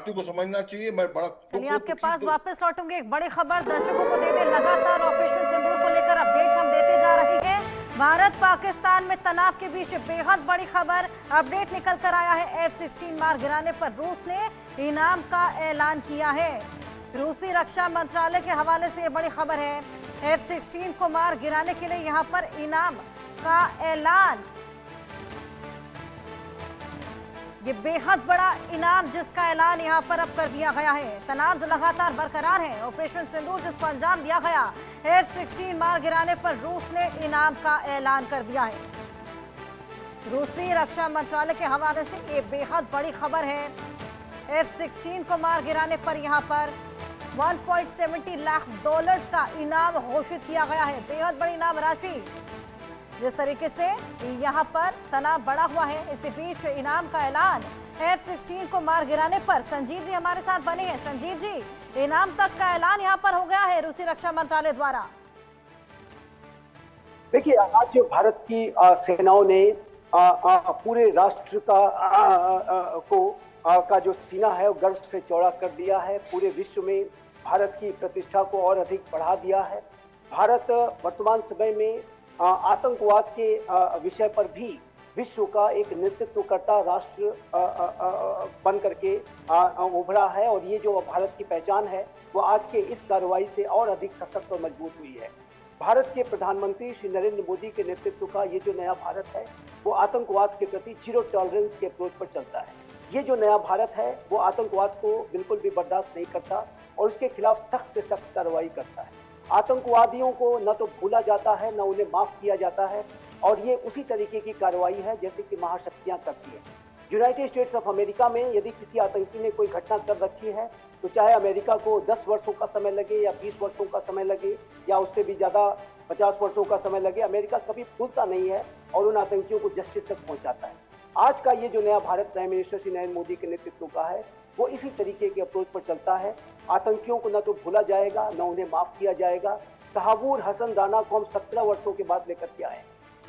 को समझना चाहिए। मैं बड़ा चलिए आपके पास वापस लौटूंगे। एक बड़ी खबर दर्शकों को दे दे, लगातार ऑपरेशन सिंदूर को लेकर अपडेट्स हम देते जा रहे हैं। भारत पाकिस्तान में तनाव के बीच बेहद बड़ी खबर अपडेट निकल कर आया है। F-16 मार गिराने पर रूस ने इनाम का ऐलान किया है। रूसी रक्षा मंत्रालय के हवाले से ये बड़ी खबर है। F-16 को मार गिराने के लिए यहाँ पर इनाम का ऐलान, ये बेहद बड़ा इनाम जिसका ऐलान यहां पर अब कर दिया गया है। तनाव लगातार बरकरार है। ऑपरेशन सिंदूर जिसको अंजाम दिया गया, F-16 मार गिराने पर रूस ने इनाम का ऐलान कर दिया है। रूसी रक्षा मंत्रालय के हवाले से ये बेहद बड़ी खबर है। F-16 को मार गिराने पर यहां पर $1.70 लाख का इनाम घोषित किया गया है। बेहद बड़ी इनाम राशि। जिस तरीके से यहाँ पर तनाव बढ़ा हुआ है, इसी बीच इनाम का ऐलान F-16 को मार गिराने पर। संजीव जी हमारे साथ बने हैं। संजीव जी, इनाम तक का ऐलान यहाँ पर हो गया है रूसी रक्षा मंत्रालय द्वारा। देखिए, आज जो भारत की सेनाओं ने पूरे राष्ट्र का जो सीना है वो गर्व से चौड़ा कर दिया है। पूरे विश्व में भारत की प्रतिष्ठा को और अधिक बढ़ा दिया है। भारत वर्तमान समय में आतंकवाद के विषय पर भी विश्व का एक नेतृत्वकर्ता राष्ट्र बन करके उभरा है, और ये जो भारत की पहचान है वो आज के इस कार्रवाई से और अधिक सशक्त और मजबूत हुई है। भारत के प्रधानमंत्री श्री नरेंद्र मोदी के नेतृत्व का ये जो नया भारत है वो आतंकवाद के प्रति जीरो टॉलरेंस के अप्रोच पर चलता है। ये जो नया भारत है वो आतंकवाद को बिल्कुल भी बर्दाश्त नहीं करता और उसके खिलाफ सख्त से सख्त कार्रवाई करता है। आतंकवादियों को न तो भूला जाता है न उन्हें माफ किया जाता है, और ये उसी तरीके की कार्रवाई है जैसे कि महाशक्तियां करती है। यूनाइटेड स्टेट्स ऑफ अमेरिका में यदि किसी आतंकी ने कोई घटना कर रखी है तो चाहे अमेरिका को 10 वर्षों का समय लगे या 20 वर्षों का समय लगे या उससे भी ज्यादा 50 वर्षों का समय लगे, अमेरिका कभी भूलता नहीं है और उन आतंकियों को जस्टिस तक पहुंचाता है। आज का ये जो नया भारत प्राइम मिनिस्टर श्री नरेंद्र मोदी के नेतृत्व का है वो इसी तरीके के अप्रोच पर चलता है। आतंकियों को न तो भूला जाएगा न उन्हें माफ किया जाएगा। तहावुर हसन राना को हम 17 वर्षों के बाद लेकर के आए,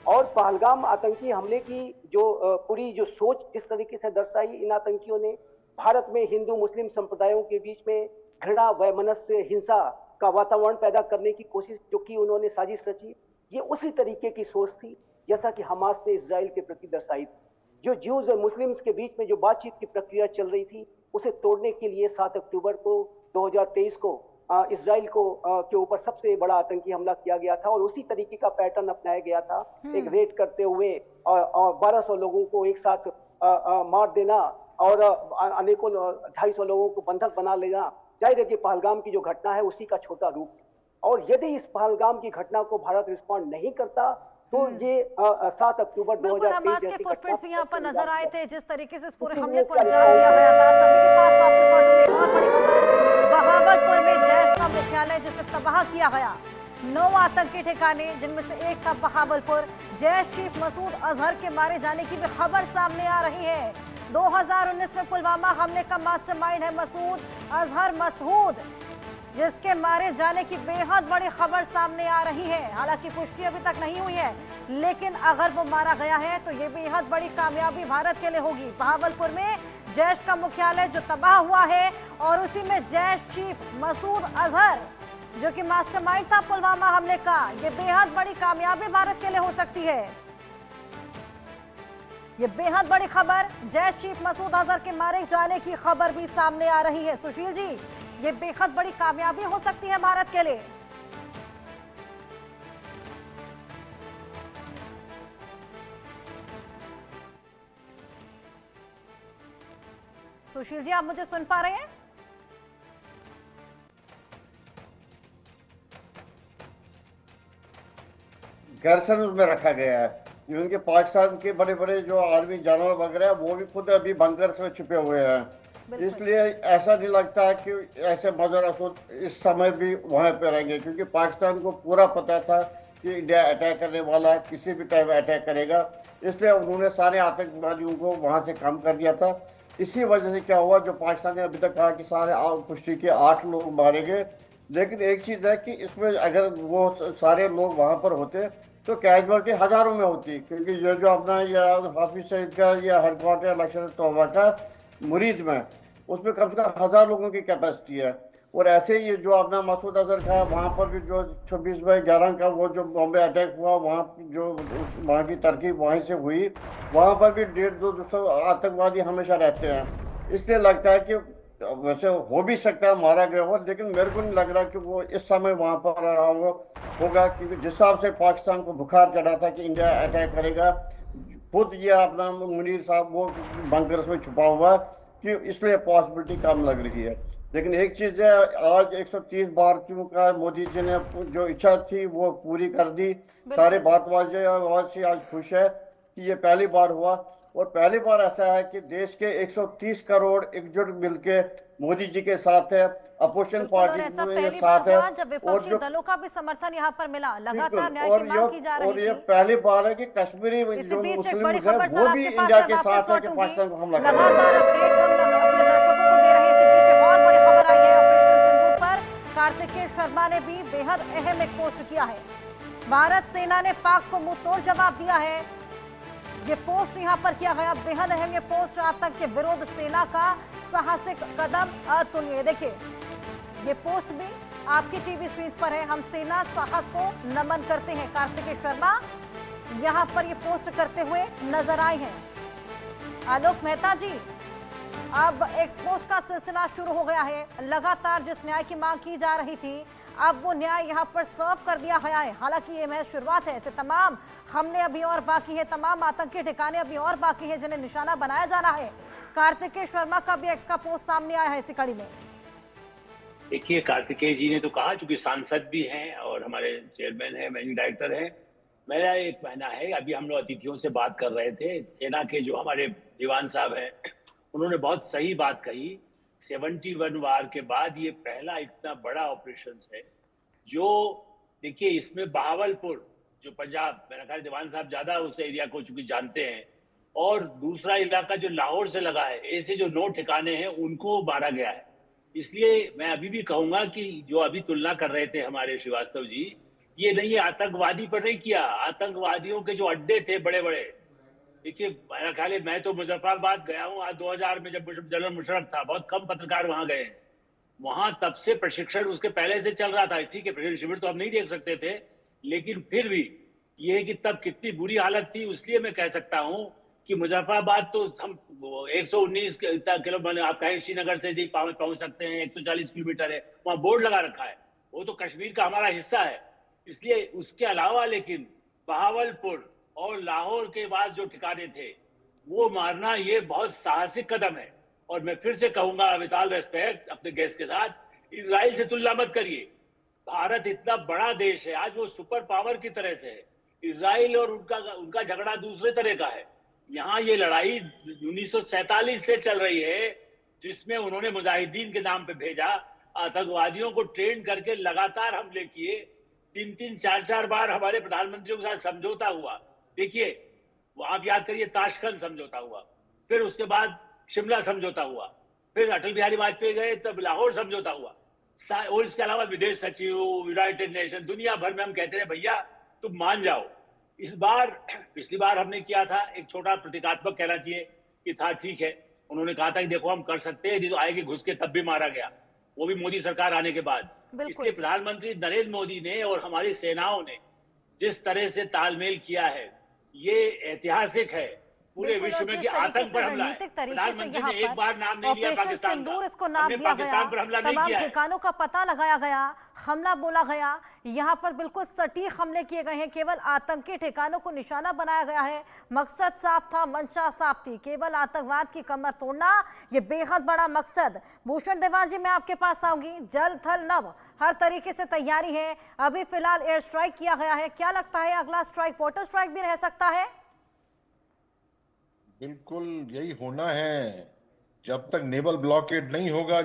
और पहलगाम आतंकी हमले की जो पूरी जो सोच जिस तरीके से दर्शाई इन आतंकियों ने, भारत में हिंदू मुस्लिम संप्रदायों के बीच में घृणा वैमनस्य हिंसा का वातावरण पैदा करने की कोशिश जो की उन्होंने साजिश रची, ये उसी तरीके की सोच थी जैसा कि हमास ने इजराइल के प्रति दर्शाई थी। जो ज्यूज और मुस्लिम्स के बीच में जो बातचीत की प्रक्रिया चल रही थी उसे तोड़ने के लिए 7 अक्टूबर को 2023 को इजराइल को के ऊपर सबसे बड़ा आतंकी हमला किया गया था, और उसी तरीके का पैटर्न अपनाया गया था। एक रेड करते हुए 1200 लोगों को एक साथ मार देना और अनेकों 250 लोगों को बंधक बना लेना। जाहिर है कि पहलगाम की जो घटना है उसी का छोटा रूप, और यदि इस पहलगाम की घटना को भारत रिस्पॉन्ड नहीं करता तो ये 7 अक्टूबर 2023 जैसी फुटप्रिंट्स भी यहाँ पर नजर आए थे, जिस तरीके से इस पूरे हमले को अंजाम दिया गया था। सभी के पास वापस लौटूंगी। बहुत बड़ी खबर, बहावलपुर में जैश का मुख्यालय जिसे तबाह किया गया, 9 आतंकी ठिकाने जिनमें से एक था बहावलपुर। जैश चीफ मसूद अजहर के मारे जाने की भी खबर सामने आ रही है। 2019 में पुलवामा हमले का मास्टरमाइंड है मसूद अजहर मसूद, जिसके मारे जाने की बेहद बड़ी खबर सामने आ रही है। हालांकि पुष्टि अभी तक नहीं हुई है, लेकिन अगर वो मारा गया है तो ये बेहद बड़ी कामयाबी भारत के लिए होगी। बहावलपुर में जैश का मुख्यालय जो तबाह हुआ है, और उसी में जैश चीफ मसूद अजहर जो कि मास्टरमाइंड था पुलवामा हमले का, ये बेहद बड़ी कामयाबी भारत के लिए हो सकती है। ये बेहद बड़ी खबर, जैश चीफ मसूद अजहर के मारे जाने की खबर भी सामने आ रही है। सुशील जी, ये बेहद बड़ी कामयाबी हो सकती है भारत के लिए। सुशील जी, आप मुझे सुन पा रहे हैं? गैरसैंण में रखा गया है। उनके पाकिस्तान के बड़े बड़े जो आर्मी जानवर वगैरह वो भी खुद अभी बंकर्स में छुपे हुए हैं। इसलिए ऐसा नहीं लगता है कि ऐसे मजर असद इस समय भी वहाँ पे रहेंगे, क्योंकि पाकिस्तान को पूरा पता था कि इंडिया अटैक करने वाला है, किसी भी टाइम अटैक करेगा। इसलिए उन्होंने सारे आतंकवादियों को वहाँ से कम कर दिया था। इसी वजह से क्या हुआ, जो पाकिस्तान ने अभी तक कहा कि सारे पुष्टि के 8 लोग मारे गए, लेकिन एक चीज़ है कि इसमें अगर वो सारे लोग वहाँ पर होते तो कैजुअलिटी हजारों में होती, क्योंकि ये जो अपना या हाफिज सईद का या हेडक्वार्टर लश्कर तौबा का मुरीद में उसमें कम से कम 1000 लोगों की कैपेसिटी है। और ऐसे ही जो अपना मसूद अजहर का वहाँ पर भी जो 26/11 का वो जो बॉम्बे अटैक हुआ, वहाँ जो वहाँ की तरकीब वहीं से हुई, वहाँ पर भी 150-200 आतंकवादी हमेशा रहते हैं। इसलिए लगता है कि वैसे हो भी सकता है मारा गया हो, लेकिन मेरे को नहीं लग रहा कि वो इस समय वहाँ पर रहा होगा, क्योंकि जिस हिसाब से पाकिस्तान को बुखार चढ़ा था कि इंडिया अटैक करेगा, खुद ये अपना मुनीर साहब वो बंकर्स में छुपा हुआ, कि इसलिए पॉसिबिलिटी कम लग रही है। लेकिन एक चीज है, आज 130 भारतीयों का मोदी जी ने जो इच्छा थी वो पूरी कर दी। सारे भारतवासी आज खुश है कि ये पहली बार हुआ, और पहली बार ऐसा है कि देश के 130 करोड़ एकजुट मिलके मोदी जी के साथ है, अपोजिशन बिल्कुल, और पार्टी ऐसा के पहली साथ बार है। हुआ जब और विपक्षी जो दलों का भी समर्थन यहाँ पर मिला, लगातार न्याय और की मांग की जा और रही ये थी। पहली बार है कि कश्मीरी इसी जो बीच एक मुस्लिम बड़ी है खबर सर वो भी आपके पास इंडिया मैं के वापस साथ है कि लौटूंगी। पाकिस्तान को हमला करेगा। लगातार अपडेट्स हम अपने दर्शकों को दे रहे हैं। इसी बीच एक और बड़ी खबर आई है ऑपरेशन सिंदूर पर। कार्तिकेय शर्मा ने भी बेहद अहम एक पोस्ट किया है। भारत सेना ने पाक को मुंह तोड़ जवाब दिया है। ये पोस्ट यहाँ पर किया गया, बेहद अहम ये पोस्ट। आतंक के विरुद्ध सेना का साहसिक कदम अतुलनीय। देखिए ये पोस्ट भी आपकी टीवी स्क्रीन पर है। हम सेना साहस को नमन करते हैं। कार्तिकेय शर्मा यहाँ पर ये पोस्ट करते हुए नजर आए हैं। आलोक मेहता जी, अब एक्सपोज का सिलसिला शुरू हो गया है। लगातार जिस न्याय की मांग की जा रही थी, अब वो न्याय यहाँ पर सर्व कर दिया गया है। हालांकि ये महज शुरुआत है, ऐसे तमाम हमले अभी और बाकी है, तमाम आतंकी ठिकाने अभी और बाकी है जिन्हें निशाना बनाया जाना है। कार्तिकेय शर्मा का भी एक्स का पोस्ट सामने आया है इसी कड़ी में। देखिए, कार्तिकेय जी ने तो कहा, चूंकि सांसद भी हैं और हमारे चेयरमैन हैं, मैनेजिंग डायरेक्टर हैं, मेरा एक कहना है, अभी हम लोग अतिथियों से बात कर रहे थे, सेना के जो हमारे दीवान साहब हैं उन्होंने बहुत सही बात कही। 71 वार के बाद ये पहला इतना बड़ा ऑपरेशन है जो, देखिए इसमें बहावलपुर जो पंजाब, मेरा ख्याल दीवान साहब ज्यादा उस एरिया को चूंकि जानते हैं, और दूसरा इलाका जो लाहौर से लगा है, ऐसे जो 9 ठिकाने हैं उनको मारा गया है। इसलिए मैं अभी भी कहूंगा कि जो अभी तुलना कर रहे थे हमारे श्रीवास्तव जी, ये नहीं है, आतंकवादी पर नहीं किया, आतंकवादियों के जो अड्डे थे बड़े बड़े। देखिए मेरा ख्याल है, मैं तो मुजफ्फराबाद गया हूँ आज 2000 में, जब जनरल मुशर्रफ था, बहुत कम पत्रकार वहां गए। वहां तब से प्रशिक्षण उसके पहले से चल रहा था। ठीक है, प्रशिक्षण शिविर तो हम नहीं देख सकते थे, लेकिन फिर भी ये है कि तब कितनी बुरी हालत थी। इसलिए मैं कह सकता हूँ कि मुजफ्फराबाद तो हम 119 किलोमीटर, आप कहें श्रीनगर से जी पहुंच सकते हैं, 140 किलोमीटर है, वहां बोर्ड लगा रखा है, वो तो कश्मीर का हमारा हिस्सा है। इसलिए उसके अलावा लेकिन बहावलपुर और लाहौर के बाद जो ठिकाने थे वो मारना, ये बहुत साहसिक कदम है। और मैं फिर से कहूंगा विद ऑल रेस्पेक्ट अपने गेस्ट के साथ, इजराइल से तुलना मत करिए। भारत इतना बड़ा देश है, आज वो सुपर पावर की तरह से है। इजराइल और उनका झगड़ा दूसरे तरह का है। यहाँ ये लड़ाई 1947 से चल रही है, जिसमें उन्होंने मुजाहिदीन के नाम पे भेजा, आतंकवादियों को ट्रेन करके लगातार हमले किए। 3-3, 4-4 बार हमारे प्रधानमंत्रियों के साथ समझौता हुआ। देखिए आप याद करिए, ताशकंद समझौता हुआ, फिर उसके बाद शिमला समझौता हुआ, फिर अटल बिहारी वाजपेयी गए तब लाहौर समझौता हुआ, और इसके अलावा विदेश सचिव, यूनाइटेड नेशन, दुनिया भर में हम कहते हैं भैया तुम मान जाओ। इस बार, पिछली बार हमने किया था एक छोटा प्रतीकात्मक, कहना चाहिए कि था, ठीक है, उन्होंने कहा था कि देखो हम कर सकते हैं, नहीं तो आएगी घुस के, तब भी मारा गया, वो भी मोदी सरकार आने के बाद। इसलिए प्रधानमंत्री नरेंद्र मोदी ने और हमारी सेनाओं ने जिस तरह से तालमेल किया है, ये ऐतिहासिक है पूरे विश्व में कि आतंक पर हमला है। प्रधानमंत्री ने एक बार नाम नहीं लिया पाकिस्तान का, इसको नाम दिया गया, तमाम ठिकानों का पता लगाया गया, हमला बोला गया। यहाँ पर बिल्कुल सटीक हमले किए गए हैं, केवल आतंकी ठिकानों को निशाना बनाया गया है। मकसद साफ था, मंशा साफ थी, केवल आतंकवाद की कमर तोड़ना, ये बेहद बड़ा मकसद। भूषण देवान जी, मैं आपके पास आऊंगी। जल थल नभ हर तरीके से तैयारी है। अभी फिलहाल एयर स्ट्राइक किया गया है, क्या लगता है अगला स्ट्राइक वाटर स्ट्राइक भी रह सकता है? बिल्कुल यही होना है, जब तक नेवल ब्लॉकेड नहीं होगा,